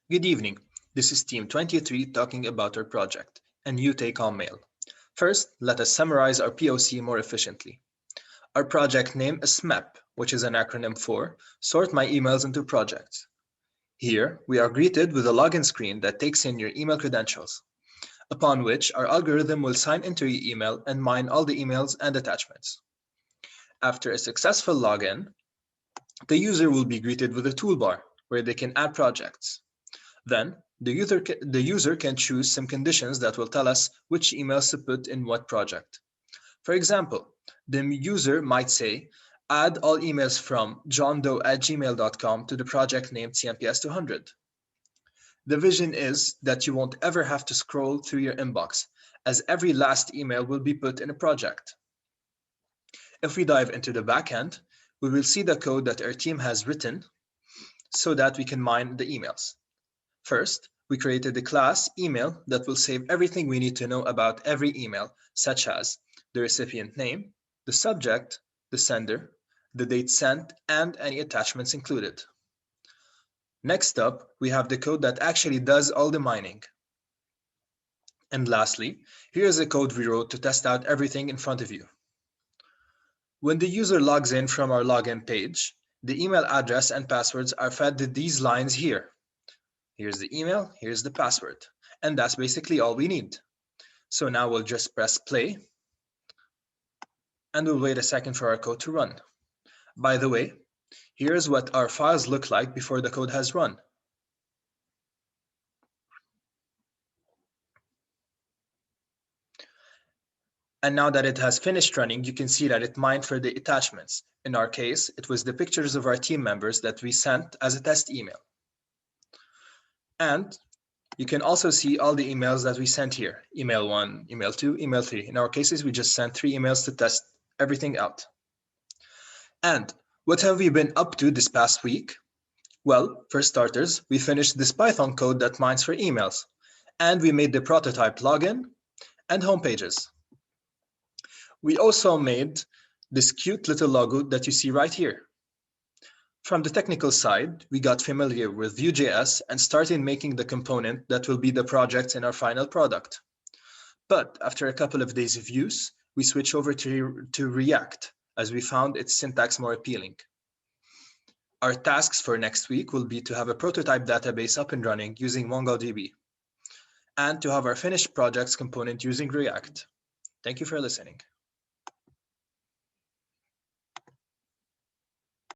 Good evening. This is Team 23 talking about our project, a new take on mail. First, let us summarize our POC more efficiently. Our project name is SMAP, which is an acronym for Sort My Emails into Projects. Here, we are greeted with a login screen that takes in your email credentials, upon which our algorithm will sign into your email and mine all the emails and attachments. After a successful login, the user will be greeted with a toolbar where they can add projects. Then, the user can choose some conditions that will tell us which emails to put in what project. For example, the user might say, add all emails from johndoe@gmail.com to the project named CMPS200. The vision is that you won't ever have to scroll through your inbox, as every last email will be put in a project. If we dive into the backend, we will see the code that our team has written so that we can mine the emails. First, we created a class email that will save everything we need to know about every email, such as the recipient name, the subject, the sender, the date sent, and any attachments included. Next up, we have the code that actually does all the mining. And lastly, here's the code we wrote to test out everything in front of you. When the user logs in from our login page, the email address and passwords are fed to these lines here. Here's the email, here's the password, and that's basically all we need. So now we'll just press play, and we'll wait a second for our code to run. By the way, here's what our files look like before the code has run. And now that it has finished running, you can see that it mined for the attachments. In our case, it was the pictures of our team members that we sent as a test email. And you can also see all the emails that we sent here. Email 1, email 2, email 3. In our cases, we just sent 3 emails to test everything out. And what have we been up to this past week? Well, for starters, we finished this Python code that mines for emails. And we made the prototype login and home pages. We also made this cute little logo that you see right here. From the technical side, we got familiar with Vue.js and started making the component that will be the project in our final product. But after a couple of days of use, we switched over to React, as we found its syntax more appealing. Our tasks for next week will be to have a prototype database up and running using MongoDB, and to have our finished projects component using React. Thank you for listening.